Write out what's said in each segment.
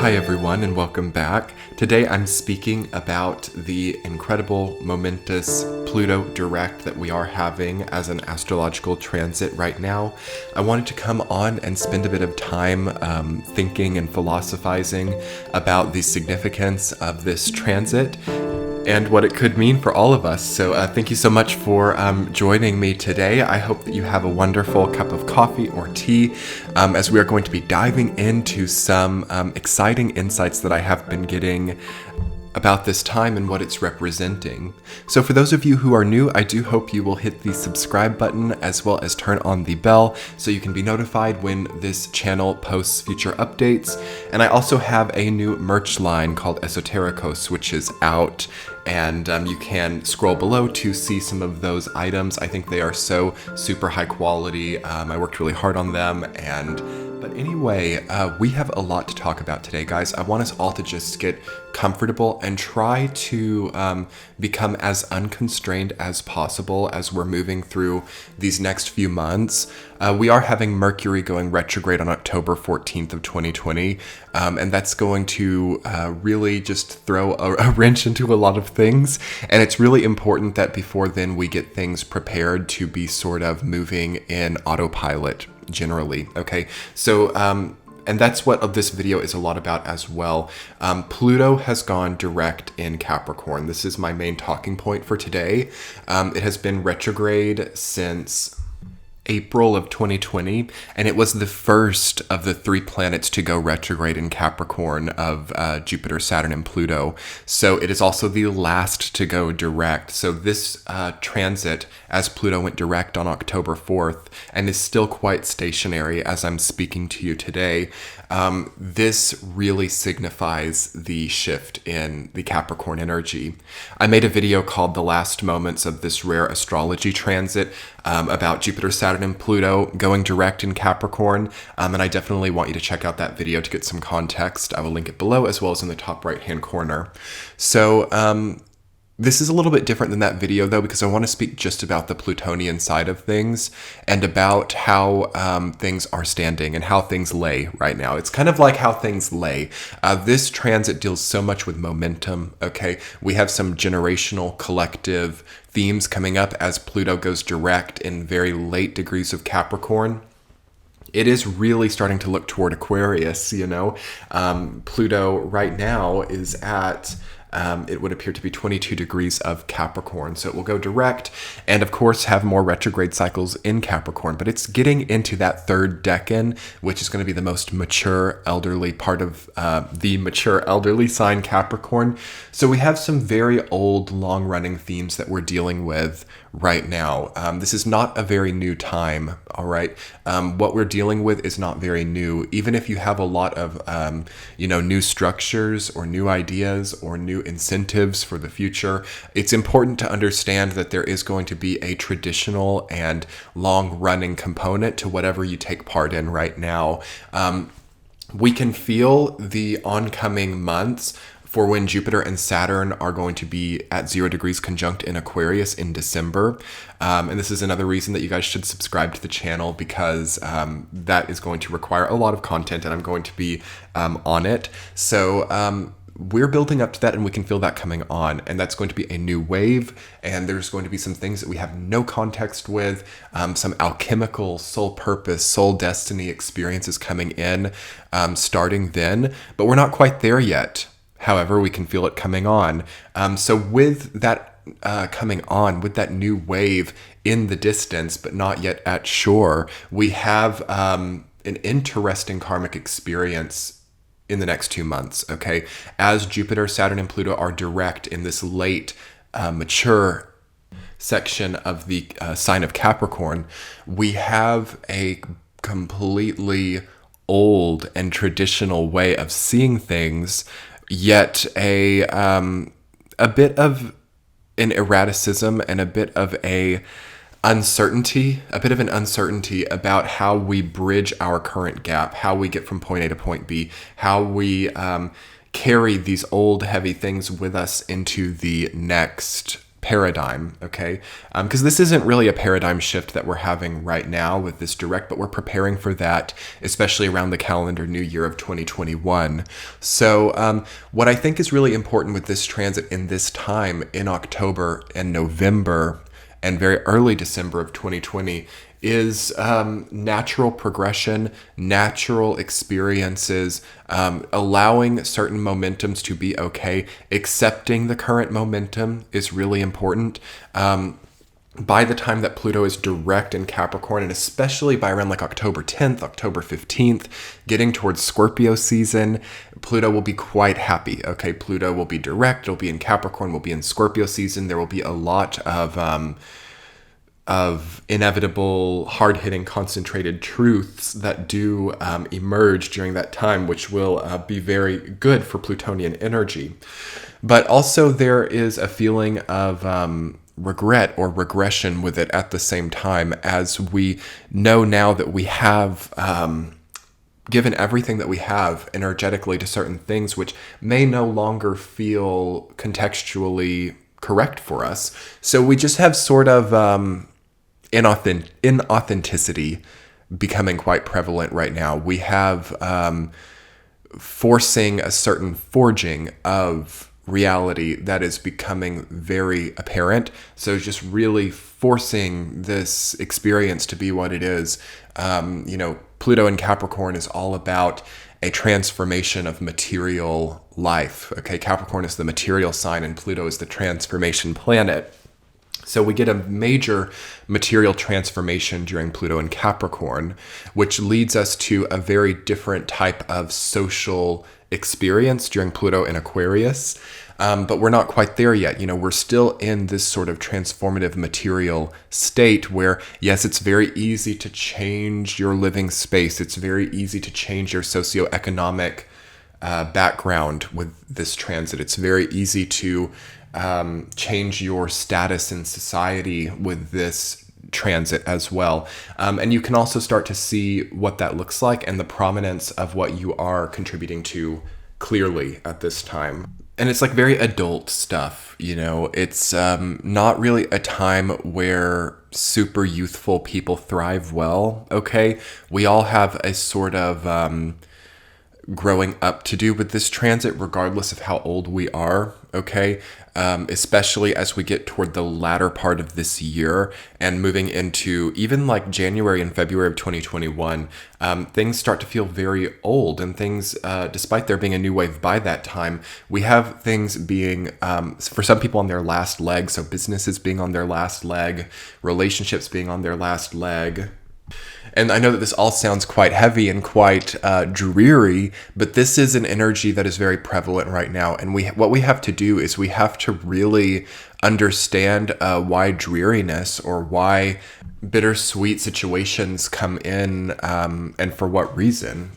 Hi everyone and welcome back. Today I'm speaking about the incredible, momentous Pluto direct that we are having as an astrological transit right now. I wanted to come on and spend a bit of time thinking and philosophizing about the significance of this transit and what it could mean for all of us. So thank you so much for joining me today. I hope that you have a wonderful cup of coffee or tea as we are going to be diving into some exciting insights that I have been getting about this time and what it's representing. So for those of you who are new, I do hope you will hit the subscribe button as well as turn on the bell so you can be notified when this channel posts future updates. And I also have a new merch line called Esoteric, which is out, and you can scroll below to see some of those items. I think they are so super high quality. I worked really hard on them, but anyway, we have a lot to talk about today, guys. I want us all to just get comfortable and try to become as unconstrained as possible as we're moving through these next few months. We are having Mercury going retrograde on October 14th of 2020, and that's going to really just throw a wrench into a lot of things. And it's really important that before then we get things prepared to be sort of moving in autopilot generally. Okay, so and that's what this video is a lot about as well. Pluto has gone direct in Capricorn. This is my main talking point for today. It has been retrograde since April of 2020, and it was the first of the three planets to go retrograde in Capricorn of Jupiter, Saturn, and Pluto. So it is also the last to go direct. So this transit, as Pluto went direct on October 4th, and is still quite stationary as I'm speaking to you today, this really signifies the shift in the Capricorn energy. I made a video called The Last Moments of This Rare Astrology Transit about Jupiter, Saturn, and Pluto going direct in Capricorn, and I definitely want you to check out that video to get some context. I will link it below as well as in the top right hand corner. So this is a little bit different than that video though, because I want to speak just about the Plutonian side of things and about how things are standing and how things lay right now. It's kind of like how things lay. This transit deals so much with momentum, okay? We have some generational collective themes coming up as Pluto goes direct in very late degrees of Capricorn. It is really starting to look toward Aquarius, you know? Pluto right now is at it would appear to be 22 degrees of Capricorn. So it will go direct and of course have more retrograde cycles in Capricorn, but it's getting into that third decan, which is going to be the most mature elderly part of the mature elderly sign Capricorn. So we have some very old long running themes that we're dealing with right now. This is not a very new time. All right. What we're dealing with is not very new. Even if you have a lot of, new structures or new ideas or new incentives for the future, it's important to understand that there is going to be a traditional and long running component to whatever you take part in right now. We can feel the oncoming months for when Jupiter and Saturn are going to be at 0 degrees conjunct in Aquarius in December. And this is another reason that you guys should subscribe to the channel, because that is going to require a lot of content and I'm going to be on it. So we're building up to that and we can feel that coming on, and that's going to be a new wave, and there's going to be some things that we have no context with, some alchemical soul purpose, soul destiny experiences coming in starting then, but we're not quite there yet. However, we can feel it coming on. So with that coming on, with that new wave in the distance, but not yet at shore, we have an interesting karmic experience in the next 2 months, okay? As Jupiter, Saturn, and Pluto are direct in this late, mature section of the sign of Capricorn, we have a completely old and traditional way of seeing things, yet a bit of an erraticism and a bit of an uncertainty about how we bridge our current gap, how we get from point A to point B, how we carry these old heavy things with us into the next paradigm, okay? Because this isn't really a paradigm shift that we're having right now with this direct, but we're preparing for that, especially around the calendar new year of 2021. So what I think is really important with this transit in this time in October and November and very early December of 2020 is natural progression, natural experiences, allowing certain momentums to be okay. Accepting the current momentum is really important. By the time that Pluto is direct in Capricorn, and especially by around like October 10th, October 15th, getting towards Scorpio season, Pluto will be quite happy. Okay, Pluto will be direct, it'll be in Capricorn, will be in Scorpio season. There will be a lot of inevitable, hard-hitting, concentrated truths that do emerge during that time, which will be very good for Plutonian energy. But also there is a feeling of regret or regression with it at the same time, as we know now that we have given everything that we have energetically to certain things which may no longer feel contextually correct for us. So we just have sort of inauthenticity becoming quite prevalent right now. We have forcing a certain forging of reality that is becoming very apparent. So just really forcing this experience to be what it is. Pluto in Capricorn is all about a transformation of material life. Okay, Capricorn is the material sign and Pluto is the transformation planet. So we get a major material transformation during Pluto in Capricorn, which leads us to a very different type of social experience during Pluto in Aquarius. But we're not quite there yet. We're still in this sort of transformative material state where, yes, it's very easy to change your living space. It's very easy to change your socioeconomic background with this transit. It's very easy to change your status in society with this transit as well. And you can also start to see what that looks like and the prominence of what you are contributing to clearly at this time. And it's like very adult stuff, it's not really a time where super youthful people thrive well, okay? We all have a sort of growing up to do with this transit, regardless of how old we are, okay? Especially as we get toward the latter part of this year and moving into even like January and February of 2021, things start to feel very old, and things, despite there being a new wave by that time, we have things being, for some people, on their last leg. So businesses being on their last leg, relationships being on their last leg. And I know that this all sounds quite heavy and quite dreary, but this is an energy that is very prevalent right now. And what we have to do is we have to really understand why dreariness or why bittersweet situations come in, and for what reason,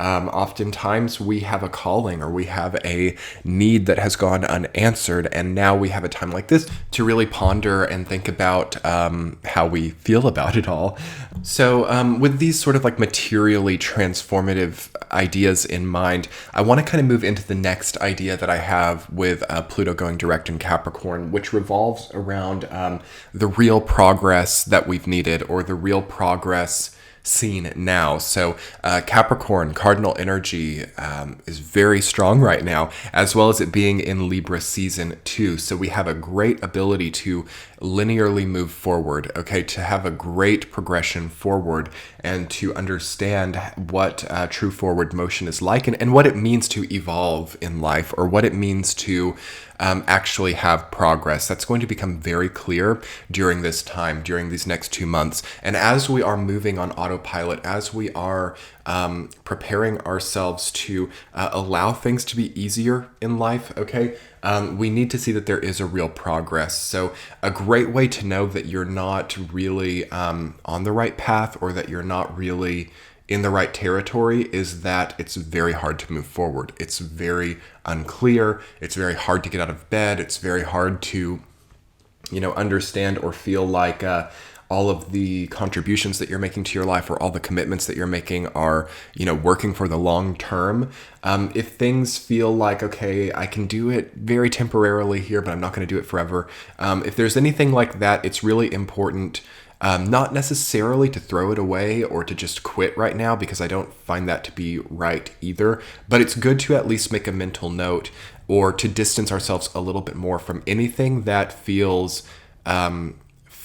oftentimes we have a calling or we have a need that has gone unanswered, and now we have a time like this to really ponder and think about how we feel about it all. So with these sort of like materially transformative ideas in mind, I want to kind of move into the next idea that I have with Pluto going direct in Capricorn, which revolves around the real progress that we've needed, or the real progress seen now. So Capricorn cardinal energy is very strong right now, as well as it being in Libra season 2. So we have a great ability to linearly move forward, okay, to have a great progression forward and to understand what true forward motion is like, and what it means to evolve in life, or what it means to actually have progress. That's going to become very clear during this time, during these next 2 months. And as we are moving on autopilot, as we are preparing ourselves to allow things to be easier in life, okay, we need to see that there is a real progress. So a great way to know that you're not really on the right path, or that you're not really in the right territory, is that it's very hard to move forward. It's very unclear. It's very hard to get out of bed. It's very hard to, understand or feel like all of the contributions that you're making to your life or all the commitments that you're making are, working for the long term. If things feel like, okay, I can do it very temporarily here, but I'm not going to do it forever. If there's anything like that, it's really important not necessarily to throw it away or to just quit right now, because I don't find that to be right either. But it's good to at least make a mental note or to distance ourselves a little bit more from anything that feels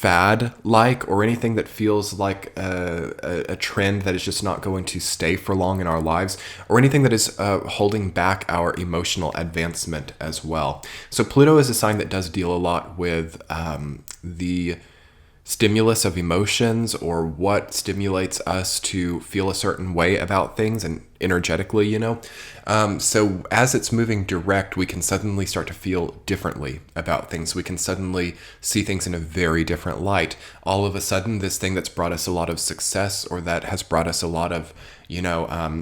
fad-like, or anything that feels like a trend that is just not going to stay for long in our lives, or anything that is holding back our emotional advancement as well. So Pluto is a sign that does deal a lot with the stimulus of emotions, or what stimulates us to feel a certain way about things and energetically, so as it's moving direct, we can suddenly start to feel differently about things. We can suddenly see things in a very different light. All of a sudden, this thing that's brought us a lot of success, or that has brought us a lot of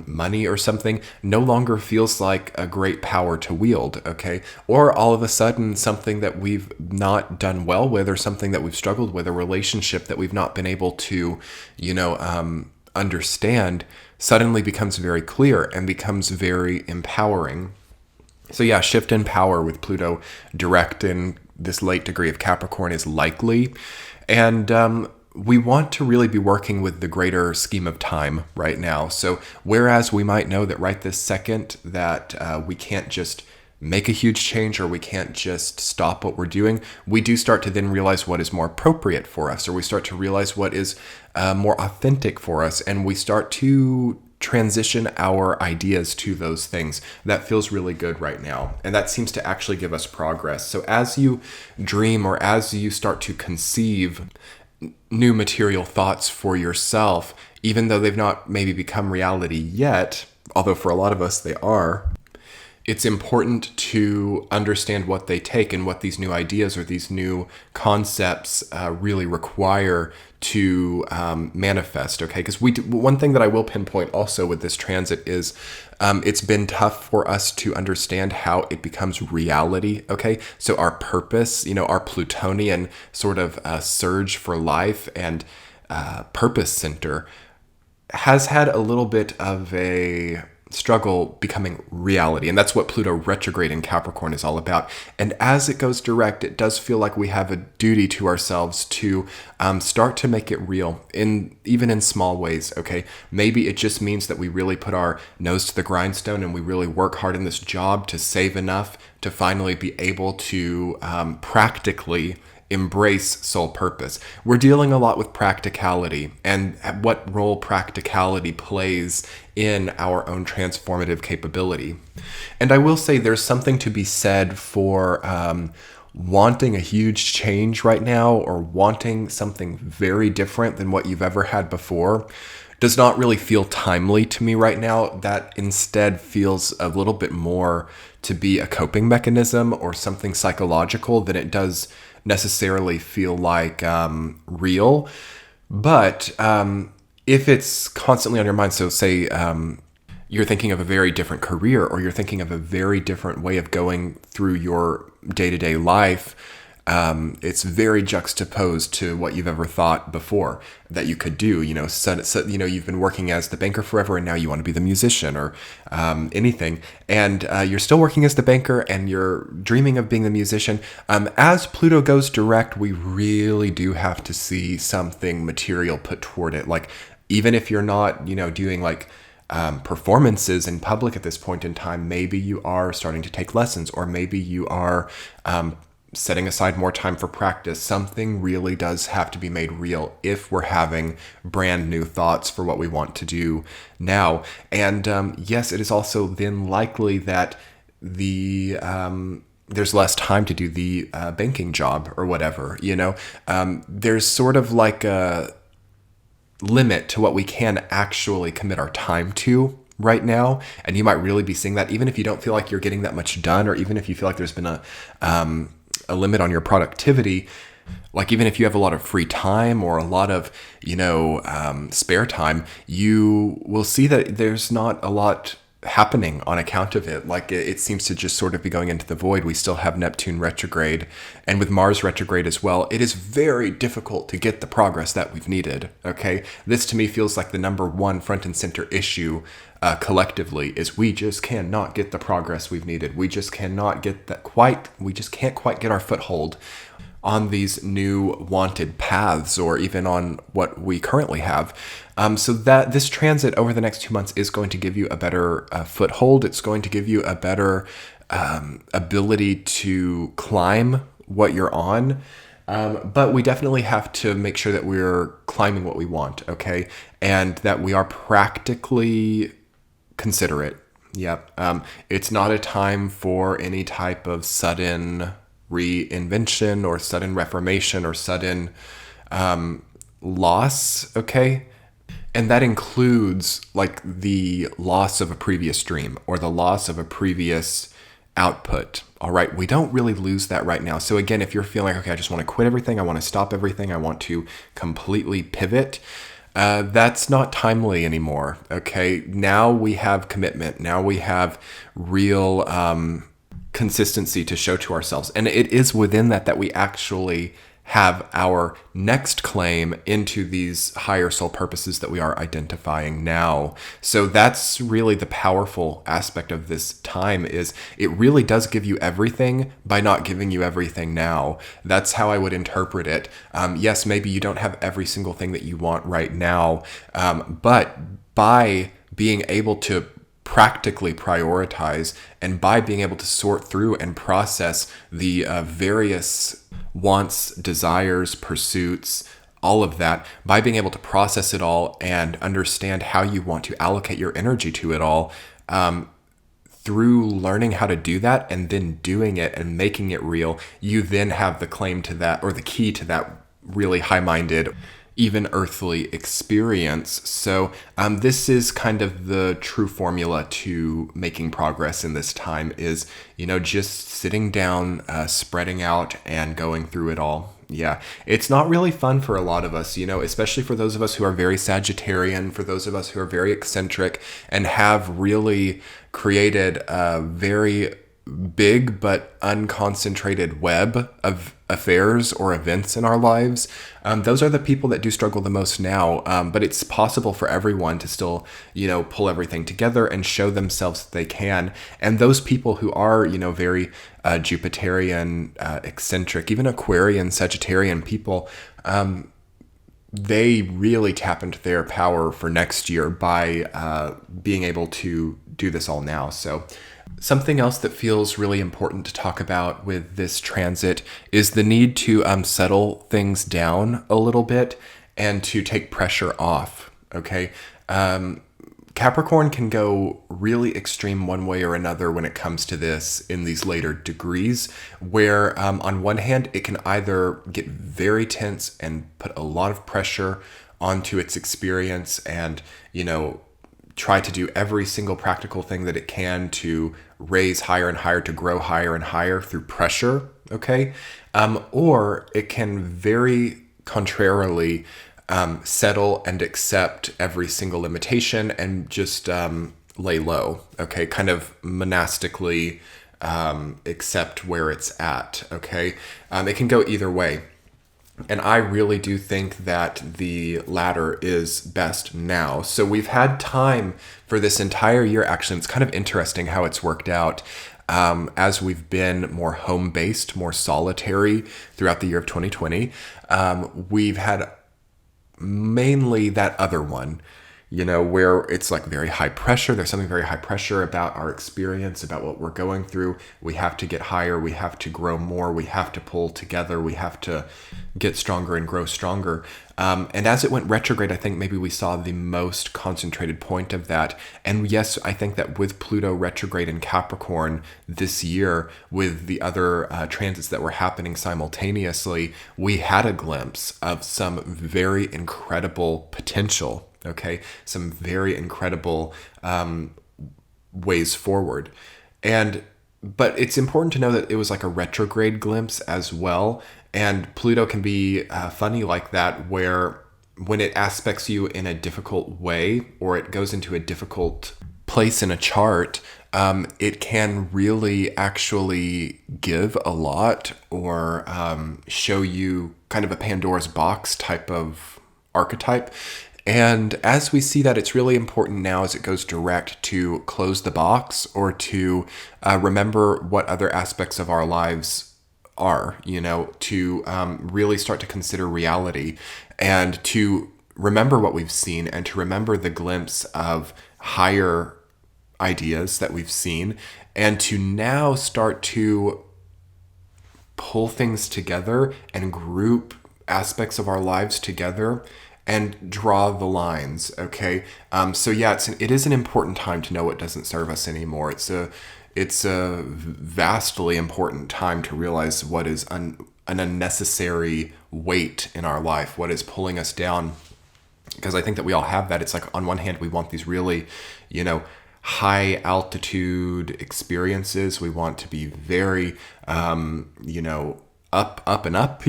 money or something, no longer feels like a great power to wield, okay? Or all of a sudden, something that we've not done well with, or something that we've struggled with, a relationship that we've not been able to, understand, suddenly becomes very clear and becomes very empowering. So yeah, shift in power with Pluto direct in this late degree of Capricorn is likely. And we want to really be working with the greater scheme of time right now. So whereas we might know that right this second that we can't just make a huge change, or we can't just stop what we're doing, we do start to then realize what is more appropriate for us, or we start to realize what is more authentic for us, and we start to transition our ideas to those things. That feels really good right now, and that seems to actually give us progress. So as you dream, or as you start to conceive new material thoughts for yourself, even though they've not maybe become reality yet, although for a lot of us they are, it's important to understand what they take and what these new ideas or these new concepts really require to manifest, okay? Because one thing that I will pinpoint also with this transit is it's been tough for us to understand how it becomes reality, okay? So our purpose, our Plutonian sort of surge for life and purpose center has had a little bit of a struggle becoming reality. And that's what Pluto retrograde in Capricorn is all about. And as it goes direct, it does feel like we have a duty to ourselves to start to make it real, even in small ways, okay? Maybe it just means that we really put our nose to the grindstone and we really work hard in this job to save enough to finally be able to practically embrace soul purpose. We're dealing a lot with practicality and what role practicality plays in our own transformative capability. And I will say there's something to be said for wanting a huge change right now, or wanting something very different than what you've ever had before. Does not really feel timely to me right now. That instead feels a little bit more to be a coping mechanism or something psychological than it does necessarily feel like real. But if it's constantly on your mind, so say you're thinking of a very different career, or you're thinking of a very different way of going through your day-to-day life, it's very juxtaposed to what you've ever thought before that you could do. So you've been working as the banker forever, and now you want to be the musician, or anything. And you're still working as the banker, and you're dreaming of being the musician. As Pluto goes direct, we really do have to see something material put toward it. Like, even if you're not, doing like performances in public at this point in time, maybe you are starting to take lessons, or maybe you are setting aside more time for practice. Something really does have to be made real if we're having brand new thoughts for what we want to do now. And yes, it is also then likely that there's less time to do the banking job or whatever, there's sort of like a limit to what we can actually commit our time to right now. And you might really be seeing that, even if you don't feel like you're getting that much done, or even if you feel like there's been a limit on your productivity. Like, even if you have a lot of free time or a lot of, spare time, you will see that there's not a lot happening on account of it. Like it seems to just sort of be going into the void. We still have Neptune retrograde, and with Mars retrograde as well, it is very difficult to get the progress that we've needed. Okay, this to me feels like the number one front and center issue collectively is we just cannot get the progress we've needed. We just cannot get that quite. We just can't quite get our foothold on these new wanted paths, or even on what we currently have. So that this transit over the next 2 months is going to give you a better foothold. It's going to give you a better ability to climb what you're on. But we definitely have to make sure that we're climbing what we want, okay? And that we are practically considerate. Yep. It's not a time for any type of sudden reinvention or sudden reformation or sudden loss, okay? And that includes like the loss of a previous dream or the loss of a previous output. All right, we don't really lose that right now. So again, if you're feeling, okay, I just want to quit everything, I want to stop everything, I want to completely pivot, that's not timely anymore, okay? Now we have commitment. Now we have real consistency to show to ourselves. And it is within that we actually have our next claim into these higher soul purposes that we are identifying now. So that's really the powerful aspect of this time, is it really does give you everything by not giving you everything now. That's how I would interpret it. Yes, maybe you don't have every single thing that you want right now, but by being able to practically prioritize, and by being able to sort through and process the various wants, desires, pursuits, all of that, by being able to process it all and understand how you want to allocate your energy to it all, through learning how to do that and then doing it and making it real, you then have the claim to that, or the key to that really high-minded, even earthly experience. So this is kind of the true formula to making progress in this time, is, just sitting down, spreading out and going through it all. Yeah, it's not really fun for a lot of us, especially for those of us who are very Sagittarian, for those of us who are very eccentric and have really created a very big but unconcentrated web of affairs or events in our lives. Those are the people that do struggle the most now, but it's possible for everyone to still, pull everything together and show themselves that they can. And those people who are, very Jupiterian, eccentric, even Aquarian, Sagittarian people, they really tap into their power for next year by being able to do this all now. So something else that feels really important to talk about with this transit is the need to settle things down a little bit and to take pressure off, okay? Capricorn can go really extreme one way or another when it comes to this in these later degrees, where on one hand, it can either get very tense and put a lot of pressure onto its experience and, try to do every single practical thing that it can to raise higher and higher, to grow higher and higher through pressure, okay? Or it can very contrarily settle and accept every single limitation and just lay low, okay? Kind of monastically accept where it's at, okay? It can go either way. And I really do think that the latter is best now. So we've had time for this entire year. Actually, it's kind of interesting how it's worked out. As we've been more home-based, more solitary throughout the year of 2020, we've had mainly that other one, where it's like very high pressure. There's something very high pressure about our experience, about what we're going through. We have to get higher. We have to grow more. We have to pull together. We have to get stronger and grow stronger. And as it went retrograde, I think maybe we saw the most concentrated point of that. And yes, I think that with Pluto retrograde in Capricorn this year, with the other transits that were happening simultaneously, we had a glimpse of some very incredible potential. Okay, some very incredible ways forward. But it's important to know that it was like a retrograde glimpse as well. And Pluto can be funny like that, where when it aspects you in a difficult way, or it goes into a difficult place in a chart, it can really actually give a lot, or show you kind of a Pandora's box type of archetype. And as we see that, it's really important now as it goes direct to close the box, or to remember what other aspects of our lives are, to really start to consider reality, and to remember what we've seen, and to remember the glimpse of higher ideas that we've seen, and to now start to pull things together and group aspects of our lives together and draw the lines. Okay. So yeah, it is an important time to know what doesn't serve us anymore. It's a vastly important time to realize what is an unnecessary weight in our life, what is pulling us down. Because I think that we all have that. It's like, on one hand, we want these really, high altitude experiences. We want to be very, up and up,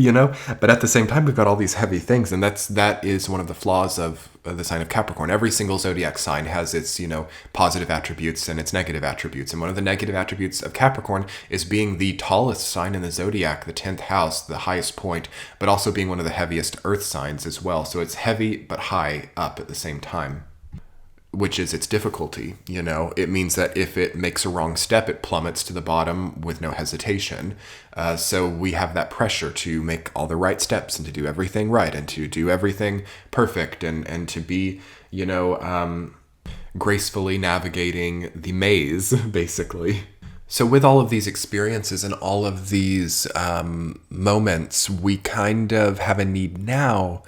but at the same time, we've got all these heavy things. And that is one of the flaws of the sign of Capricorn. Every single zodiac sign has its, positive attributes and its negative attributes. And one of the negative attributes of Capricorn is being the tallest sign in the zodiac, the 10th house, the highest point, but also being one of the heaviest earth signs as well. So it's heavy, but high up at the same time, which is its difficulty. It means that if it makes a wrong step, it plummets to the bottom with no hesitation. So we have that pressure to make all the right steps, and to do everything right, and to do everything perfect, and to be, gracefully navigating the maze, basically. So with all of these experiences and all of these moments, we kind of have a need now,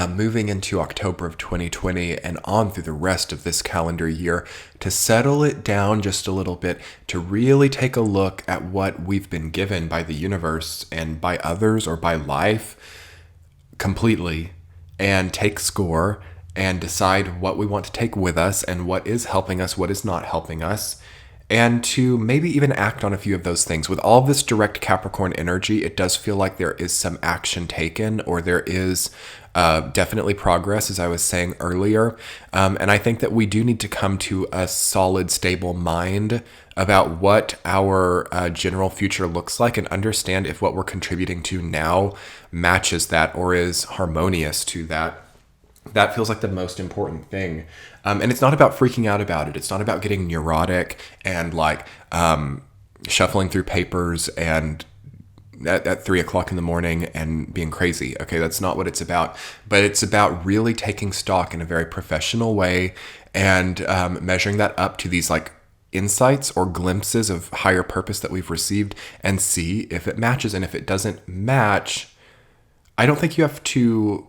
moving into October of 2020 and on through the rest of this calendar year, to settle it down just a little bit, to really take a look at what we've been given by the universe and by others, or by life completely, and take score and decide what we want to take with us, and what is helping us, what is not helping us, and to maybe even act on a few of those things. With all this direct Capricorn energy, it does feel like there is some action taken, or there is definitely progress, as I was saying earlier. And I think that we do need to come to a solid, stable mind about what our general future looks like, and understand if what we're contributing to now matches that, or is harmonious to that. That feels like the most important thing. And it's not about freaking out about it. It's not about getting neurotic and shuffling through papers and at 3:00 in the morning and being crazy. Okay, that's not what it's about. But it's about really taking stock in a very professional way, and measuring that up to these insights or glimpses of higher purpose that we've received, and see if it matches. And if it doesn't match, I don't think you have to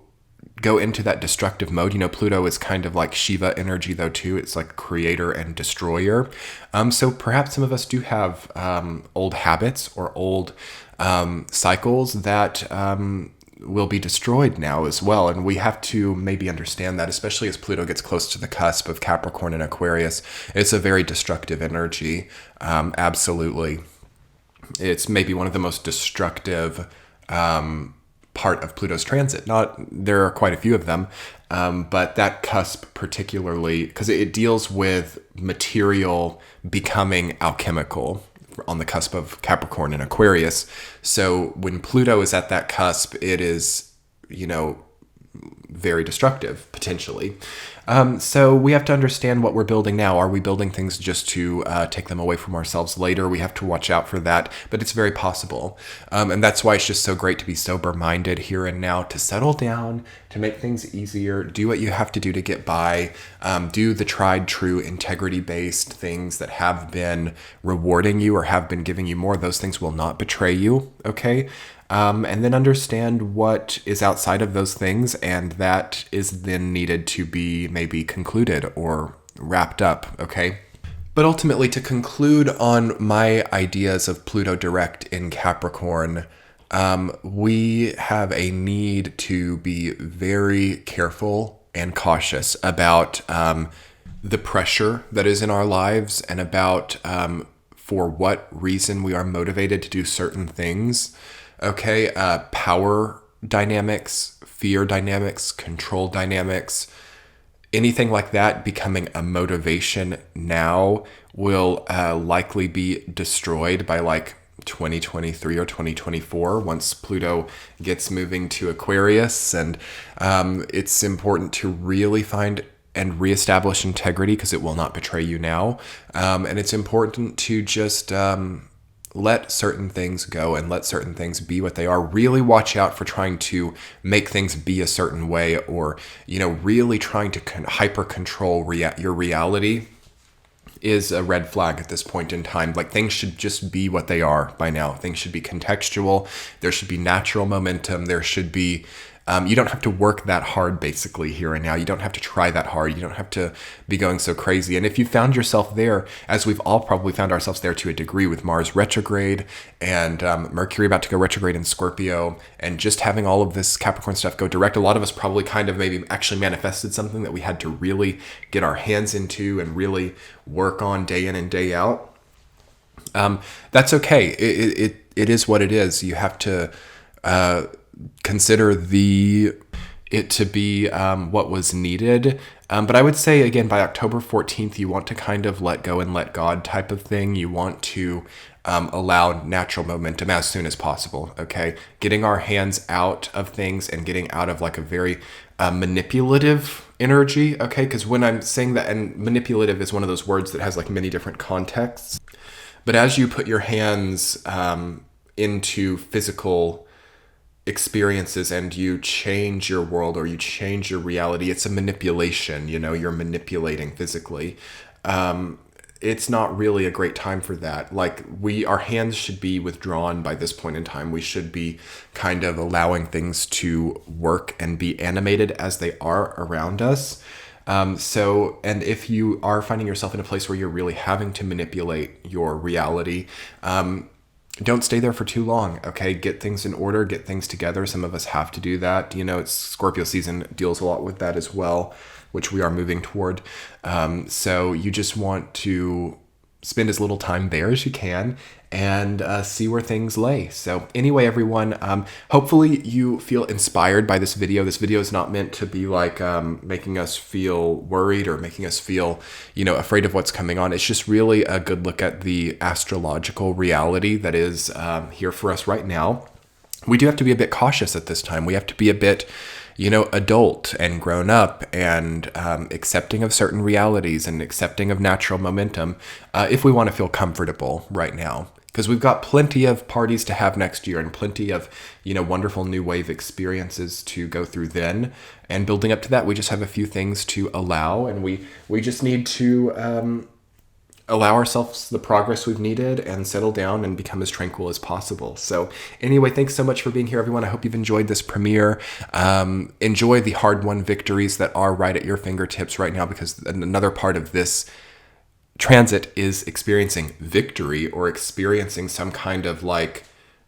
go into that destructive mode. Pluto is kind of like Shiva energy though too. It's like creator and destroyer. So perhaps some of us do have old habits or old cycles that will be destroyed now as well. And we have to maybe understand that, especially as Pluto gets close to the cusp of Capricorn and Aquarius. It's a very destructive energy. Absolutely. It's maybe one of the most destructive part of Pluto's transit. There are quite a few of them, but that cusp particularly, because it deals with material becoming alchemical on the cusp of Capricorn and Aquarius. So when Pluto is at that cusp, it is, very destructive, potentially. So we have to understand what we're building now. Are we building things just to take them away from ourselves later? We have to watch out for that, but it's very possible. And that's why it's just so great to be sober-minded here and now, to settle down, to make things easier, do what you have to do to get by, do the tried, true, integrity-based things that have been rewarding you or have been giving you more. Those things will not betray you, okay? And then understand what is outside of those things, and that is then needed to be maybe concluded or wrapped up, okay? But ultimately, to conclude on my ideas of Pluto direct in Capricorn, we have a need to be very careful and cautious about the pressure that is in our lives, and about for what reason we are motivated to do certain things. Okay, power dynamics, fear dynamics, control dynamics. anything like that becoming a motivation now will likely be destroyed by like 2023 or 2024 once Pluto gets moving to Aquarius. And it's important to really find and reestablish integrity because it will not betray you now. And it's important to just let certain things go and let certain things be what they are. Really watch out for trying to make things be a certain way, or, really trying to hyper control your reality is a red flag at this point in time. Like, things should just be what they are by now. Things should be contextual. There should be natural momentum. There should be, you don't have to work that hard basically here and now. You don't have to try that hard. You don't have to be going so crazy. And if you found yourself there, as we've all probably found ourselves there to a degree with Mars retrograde and Mercury about to go retrograde in Scorpio, and just having all of this Capricorn stuff go direct, a lot of us probably kind of maybe actually manifested something that we had to really get our hands into and really work on day in and day out. That's okay. It is what it is. You have to consider it to be what was needed. But I would say, again, by October 14th, you want to kind of let go and let God type of thing. You want to allow natural momentum as soon as possible, okay? Getting our hands out of things and getting out of like a very manipulative energy, okay? Because when I'm saying that, and manipulative is one of those words that has like many different contexts. But as you put your hands into physical experiences and you change your world or you change your reality, it's a manipulation. You're manipulating physically. It's not really a great time for that. Like, our hands should be withdrawn by this point in time. We should be kind of allowing things to work and be animated as they are around us. And if you are finding yourself in a place where you're really having to manipulate your reality, don't stay there for too long, okay? Get things in order, get things together. Some of us have to do that. It's Scorpio season deals a lot with that as well, which we are moving toward. So you just want to spend as little time there as you can and see where things lay. So anyway, everyone, hopefully you feel inspired by this video. This video is not meant to be like making us feel worried or making us feel, afraid of what's coming on. It's just really a good look at the astrological reality that is here for us right now. We do have to be a bit cautious at this time. We have to be a bit, adult and grown up and accepting of certain realities and accepting of natural momentum if we want to feel comfortable right now. Because we've got plenty of parties to have next year and plenty of, wonderful new wave experiences to go through then. And building up to that, we just have a few things to allow, and we just need to allow ourselves the progress we've needed and settle down and become as tranquil as possible. So anyway, thanks so much for being here, everyone. I hope you've enjoyed this premiere. Enjoy the hard-won victories that are right at your fingertips right now, because another part of this transit is experiencing victory or experiencing some kind of like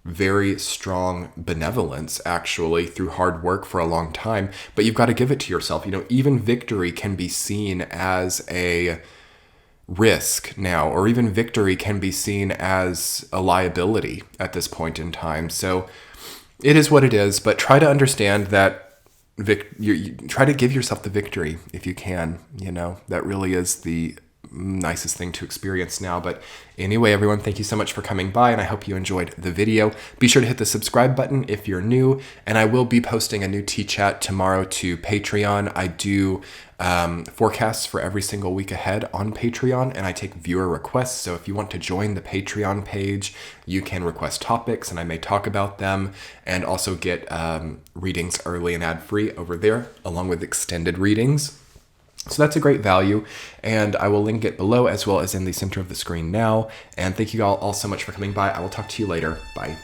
very strong benevolence actually through hard work for a long time. But you've got to give it to yourself. Even victory can be seen as a risk now, or even victory can be seen as a liability at this point in time. So it is what it is, but try to understand that you try to give yourself the victory if you can. That really is the nicest thing to experience now. But anyway, everyone, thank you so much for coming by, and I hope you enjoyed the video. Be sure to hit the subscribe button if you're new, and I will be posting a new T-Chat tomorrow to Patreon. I do forecasts for every single week ahead on Patreon, and I take viewer requests. So if you want to join the Patreon page, you can request topics and I may talk about them, and also get readings early and ad-free over there, along with extended readings. So that's a great value, and I will link it below as well as in the center of the screen now. And thank you all so much for coming by. I will talk to you later. Bye.